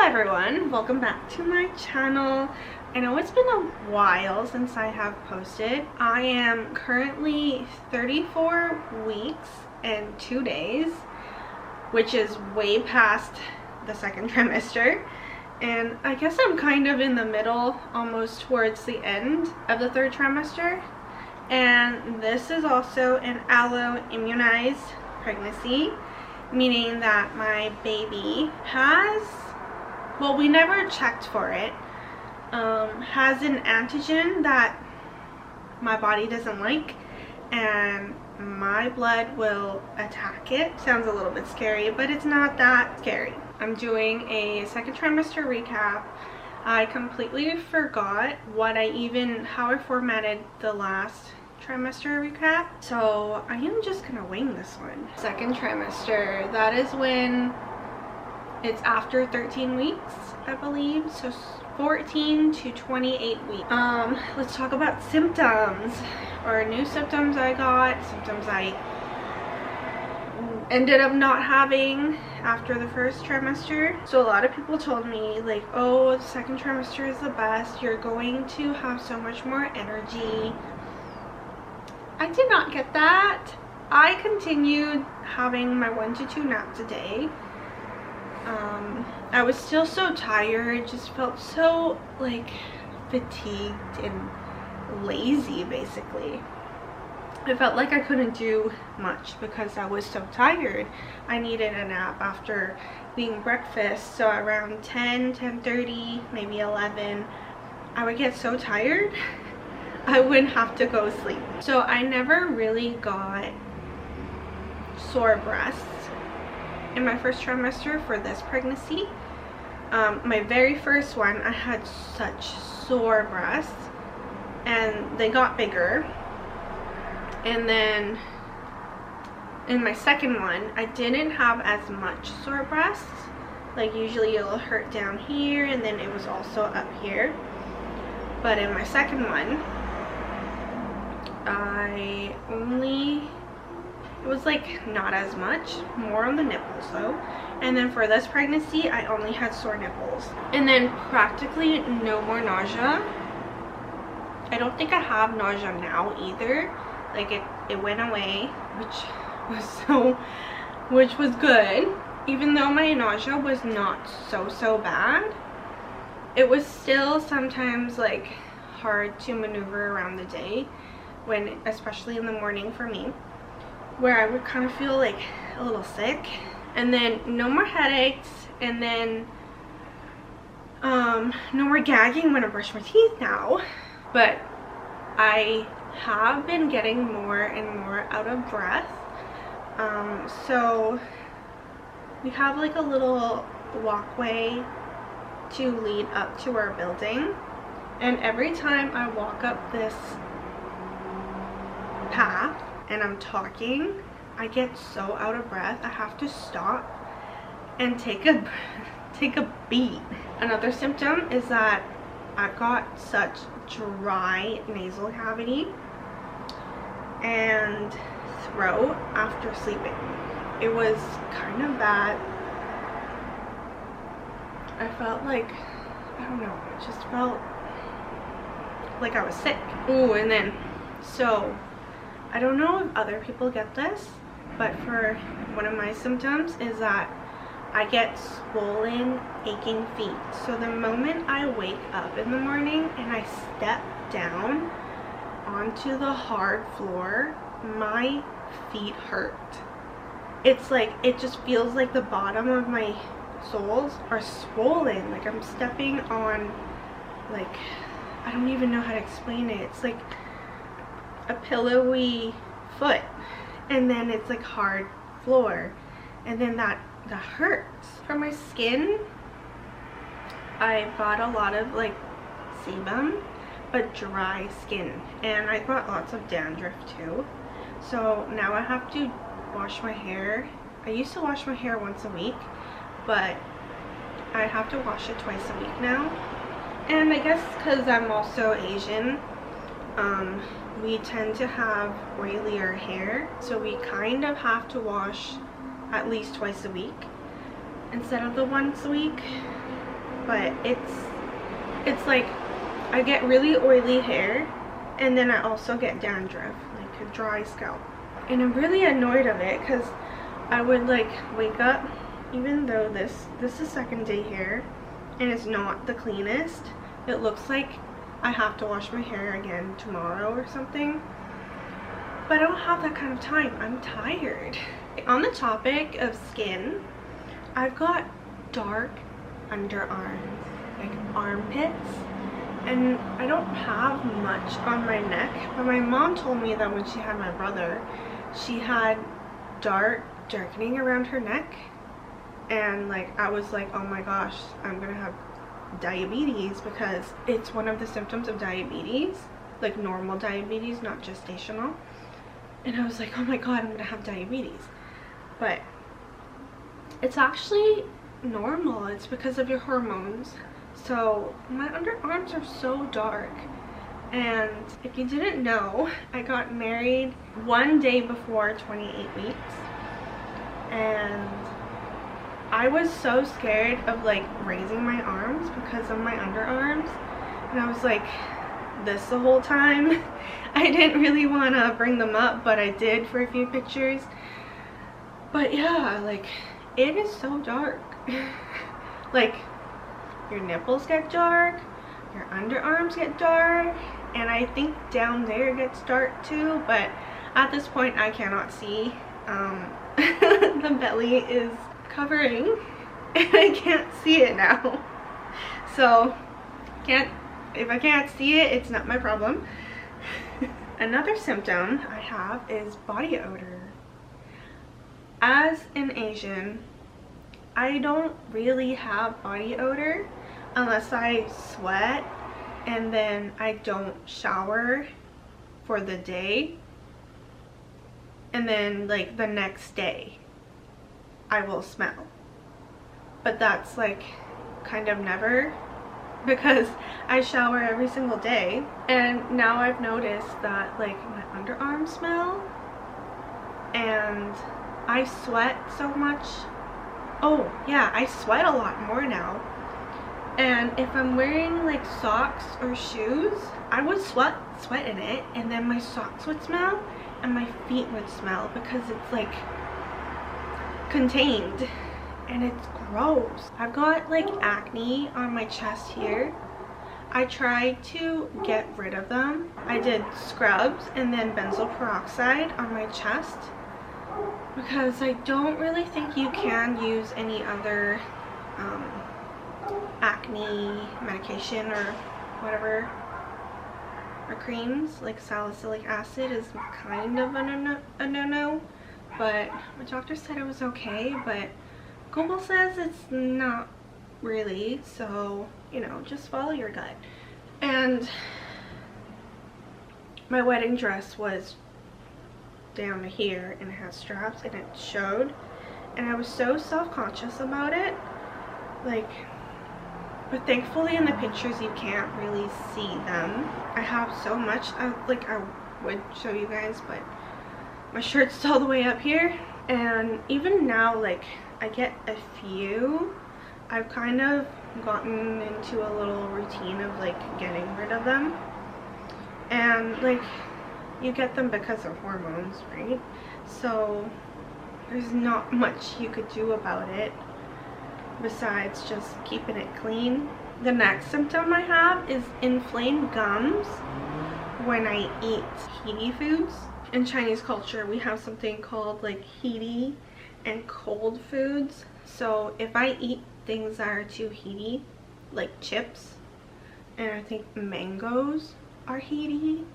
everyone, welcome back to my channel. I know it's been a while since I have posted. I am currently 34 weeks and 2 days, which is way past the second trimester, and I guess I'm kind of in the middle, almost towards the end of the third trimester. And this is also an allo-immunized pregnancy, meaning that my baby has, well, we never checked for it, has an antigen that my body doesn't like, and my blood will attack it. Sounds a little bit scary, but it's not that scary. I'm doing a second trimester recap. I completely forgot how I formatted the last trimester recap, so I am just gonna wing this one. Second trimester, that is when it's after 13 weeks, I believe, so 14 to 28 weeks. Let's talk about symptoms, or new symptoms I got, symptoms I ended up not having after the first trimester. So a lot of people told me, like, oh, the second trimester is the best, you're going to have so much more energy. I did not get that. I continued having my 1 to 2 naps a day. I was still so tired, just felt so like fatigued and lazy basically. I felt like I couldn't do much because I was so tired. I needed a nap after eating breakfast, so around 10:30, maybe 11, I would get so tired I wouldn't have to go sleep. So I never really got sore breasts in my first trimester for this pregnancy. My very first one, I had such sore breasts, and they got bigger. And then in my second one, I didn't have as much sore breasts. Like usually it'll hurt down here, and then it was also up here. But in my second one, it was like not as much, more on the nipples though. And then for this pregnancy, I only had sore nipples. And then practically no more nausea. I don't think I have nausea now either. Like it went away, which was good. Even though my nausea was not so bad, it was still sometimes like hard to maneuver around the day, when especially in the morning for me, where I would kind of feel like a little sick. And then no more headaches, and then no more gagging when I brush my teeth now. But I have been getting more and more out of breath. So we have like a little walkway to lead up to our building, and every time I walk up this path and I'm talking, I get so out of breath. I have to stop and take a beat. Another symptom is that I've got such dry nasal cavity and throat after sleeping. It was kind of bad. I felt like, I don't know, it just felt like I was sick. Ooh, and then, so I don't know if other people get this, but for one of my symptoms is that I get swollen, aching feet. So the moment I wake up in the morning and I step down onto the hard floor, my feet hurt. It's like, it just feels like the bottom of my soles are swollen. Like I'm stepping on, like, I don't even know how to explain it. It's like a pillowy foot, and then it's like hard floor, and then that hurts. For my skin, I've got a lot of like sebum but dry skin, and I got lots of dandruff too. So now I have to wash my hair. I used to wash my hair once a week, but I have to wash it twice a week now. And I guess because I'm also Asian, we tend to have oilier hair, so we kind of have to wash at least twice a week instead of the once a week. but it's like I get really oily hair, and then I also get dandruff, like a dry scalp, and I'm really annoyed of it because I would like wake up, even though this is second day hair and it's not the cleanest, it looks like I have to wash my hair again tomorrow or something, but I don't have that kind of time. I'm tired. On the topic of skin, I've got dark underarms, like armpits, and I don't have much on my neck, but my mom told me that when she had my brother, she had darkening around her neck, and like I was like, oh my gosh, I'm gonna have diabetes, because it's one of the symptoms of diabetes, like normal diabetes, not gestational. And I was like, oh my god, I'm gonna have diabetes. But it's actually normal. It's because of your hormones. So my underarms are so dark. And if you didn't know, I got married one day before 28 weeks, and I was so scared of like raising my arms because of my underarms, and I was like this the whole time. I didn't really want to bring them up, but I did for a few pictures. But yeah, like it is so dark. Like your nipples get dark, your underarms get dark, and I think down there gets dark too, but at this point I cannot see. The belly is covering and I can't see it now. So if I can't see it, it's not my problem. Another symptom I have is body odor. As an Asian, I don't really have body odor unless I sweat and then I don't shower for the day, and then like the next day I will smell. But that's like kind of never, because I shower every single day, and now I've noticed that like my underarms smell, and I sweat so much. Oh yeah, I sweat a lot more now, and if I'm wearing like socks or shoes, I would sweat in it, and then my socks would smell and my feet would smell because it's like contained, and it's gross. I've got like acne on my chest here. I tried to get rid of them. I did scrubs and then benzoyl peroxide on my chest, because I don't really think you can use any other acne medication or whatever, or creams. Like salicylic acid is kind of a no-no, but my doctor said it was okay, but Google says it's not really, so you know, just follow your gut. And my wedding dress was down to here and it has straps and it showed, and I was so self-conscious about it, like, but thankfully in the pictures you can't really see them. I have so much, like I would show you guys, but my shirt's all the way up here, and even now like I get a few. I've kind of gotten into a little routine of like getting rid of them, and like you get them because of hormones, right? So there's not much you could do about it besides just keeping it clean. The next symptom I have is inflamed gums when I eat heaty foods. In Chinese culture, we have something called like heaty and cold foods. So if I eat things that are too heaty, like chips, and I think mangoes are heaty,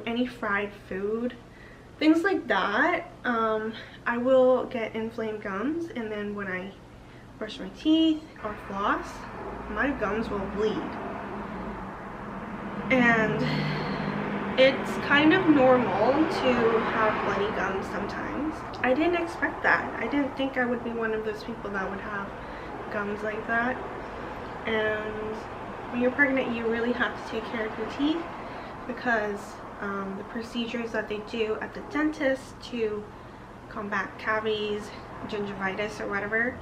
any fried food, things like that, I will get inflamed gums, and then when I brush my teeth or floss, my gums will bleed. And it's kind of normal to have bloody gums sometimes. I didn't expect that. I didn't think I would be one of those people that would have gums like that. And when you're pregnant, you really have to take care of your teeth, because the procedures that they do at the dentist to combat cavities, gingivitis or whatever,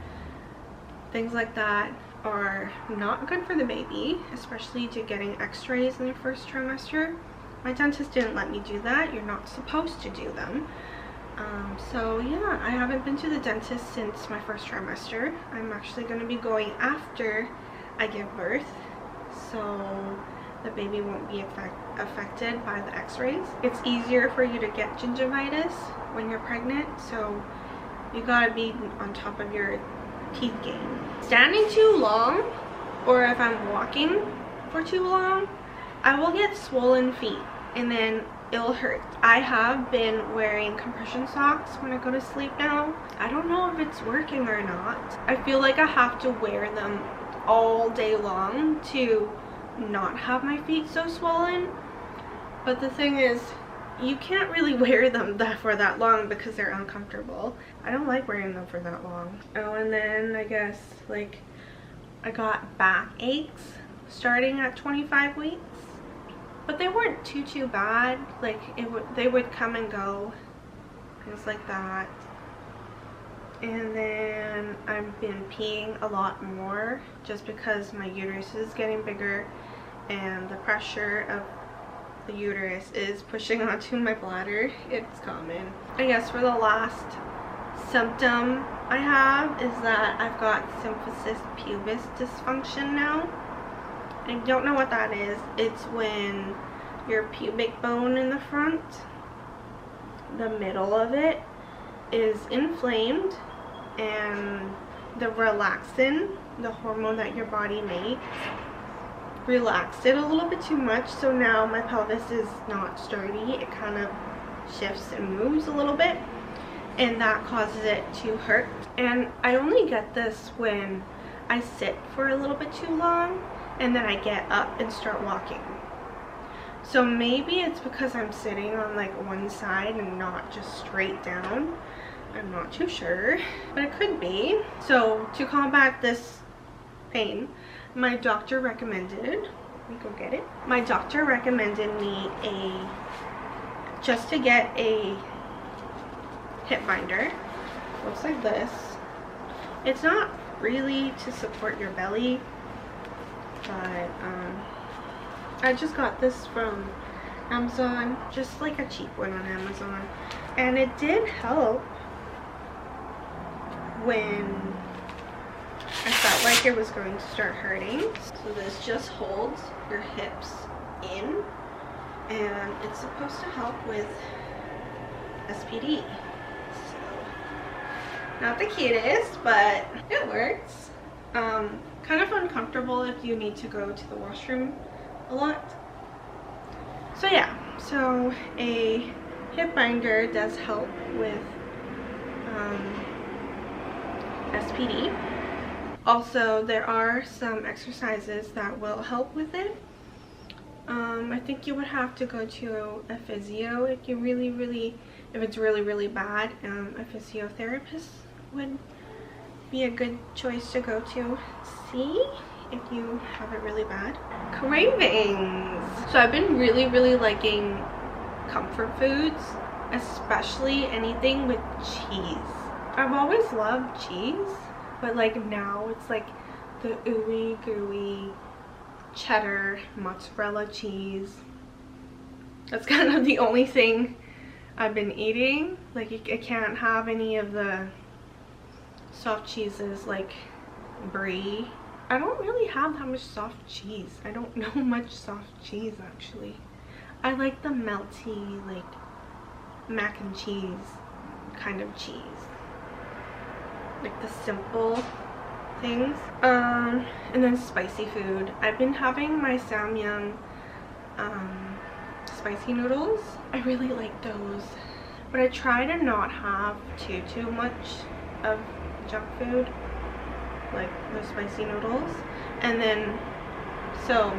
things like that, are not good for the baby, especially to getting x-rays in the first trimester. My dentist didn't let me do that. You're not supposed to do them. So yeah, I haven't been to the dentist since my first trimester. I'm actually going to be going after I give birth, so the baby won't be affected by the x-rays. It's easier for you to get gingivitis when you're pregnant, so you gotta be on top of your teeth game. Standing too long, or if I'm walking for too long, I will get swollen feet and then it'll hurt. I have been wearing compression socks when I go to sleep now. I don't know if it's working or not. I feel like I have to wear them all day long to not have my feet so swollen, but the thing is, you can't really wear them for that long because they're uncomfortable. I don't like wearing them for that long. Oh, and then I guess like I got back aches starting at 25 weeks, but they weren't too bad. Like they would come and go, things like that. And then I've been peeing a lot more just because my uterus is getting bigger and the pressure of the uterus is pushing onto my bladder. It's common. I guess for the last symptom I have is that I've got symphysis pubis dysfunction now. I don't know what that is. It's when your pubic bone in the front, the middle of it, is inflamed, and the relaxin, the hormone that your body makes, relaxed it a little bit too much, so now my pelvis is not sturdy. It kind of shifts and moves a little bit, and that causes it to hurt. And I only get this when I sit for a little bit too long and then I get up and start walking. So maybe it's because I'm sitting on like one side and not just straight down. I'm not too sure, but it could be. So to combat this pain, my doctor recommended, let me go get it. My doctor recommended me just to get a hip binder. Looks like this. It's not really to support your belly, but I just got this from Amazon, just like a cheap one on Amazon, and it did help when I felt like it was going to start hurting. So this just holds your hips in, and it's supposed to help with SPD. So, not the cutest, but it works. Kind of uncomfortable if you need to go to the washroom a lot. So yeah, so a hip binder does help with SPD. Also, there are some exercises that will help with it. I think you would have to go to a physio if you if it's really bad. A physiotherapist would be a good choice to go to see if you have it really bad. Cravings. So I've been really liking comfort foods, especially anything with cheese. I've always loved cheese, but like now it's like the ooey gooey cheddar mozzarella cheese. That's kind of the only thing I've been eating. Like I can't have any of the soft cheeses like brie. I don't really have that much soft cheese. I don't know much soft cheese actually. I like the melty, like mac and cheese kind of cheese, like the simple things. And then spicy food. I've been having my Samyang spicy noodles. I really like those, but I try to not have too much of junk food, like the spicy noodles. And then so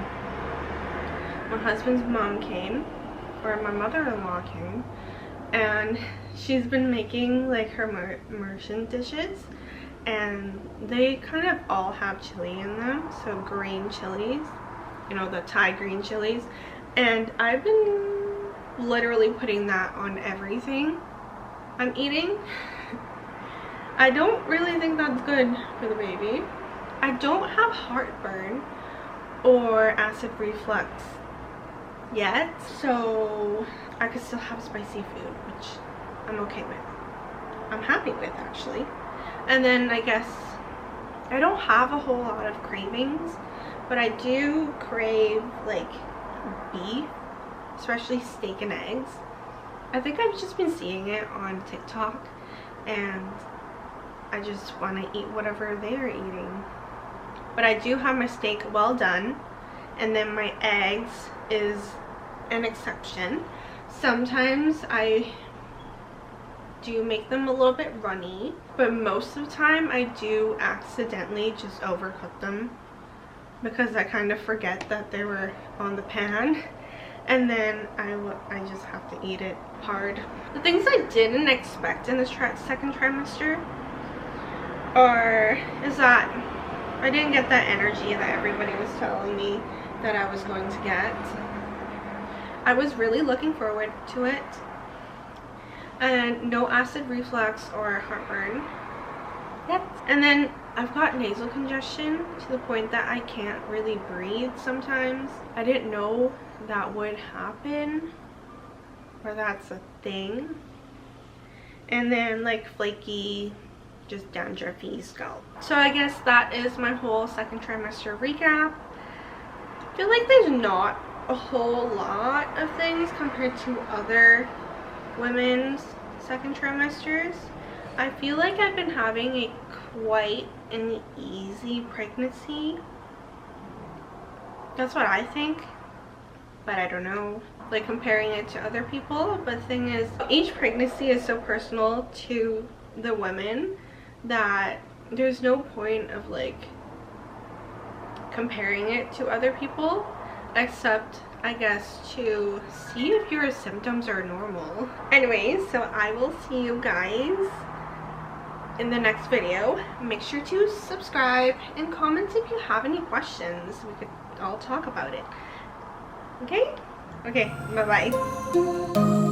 my husband's mom came, or my mother-in-law came, and she's been making like her immersion dishes, and they kind of all have chili in them. So green chilies, you know, the Thai green chilies, and I've been literally putting that on everything I'm eating. I don't really think that's good for the baby, I don't have heartburn or acid reflux yet, so I could still have spicy food, which I'm okay with. I'm happy with, actually. And then I guess I don't have a whole lot of cravings, but I do crave like beef, especially steak and eggs. I think I've just been seeing it on TikTok and I just want to eat whatever they're eating. But I do have my steak well done, and then my eggs is an exception. Sometimes I do make them a little bit runny, but most of the time I do accidentally just overcook them because I kind of forget that they were on the pan, and then I just have to eat it hard. The things I didn't expect in this second trimester is that I didn't get that energy that everybody was telling me that I was going to get. I was really looking forward to it, and no acid reflux or heartburn yet. And then I've got nasal congestion to the point that I can't really breathe sometimes. I didn't know that would happen, or that's a thing. And then like flaky, just dandruffy scalp. So I guess that is my whole second trimester recap. I feel like there's not a whole lot of things compared to other women's second trimesters. I feel like I've been having a quite an easy pregnancy. That's what I think, but I don't know, like comparing it to other people. But the thing is, each pregnancy is so personal to the women that there's no point of like comparing it to other people, except I guess to see if your symptoms are normal. Anyways, so I will see you guys in the next video. Make sure to subscribe and comment if you have any questions. We could all talk about it. Okay, bye bye.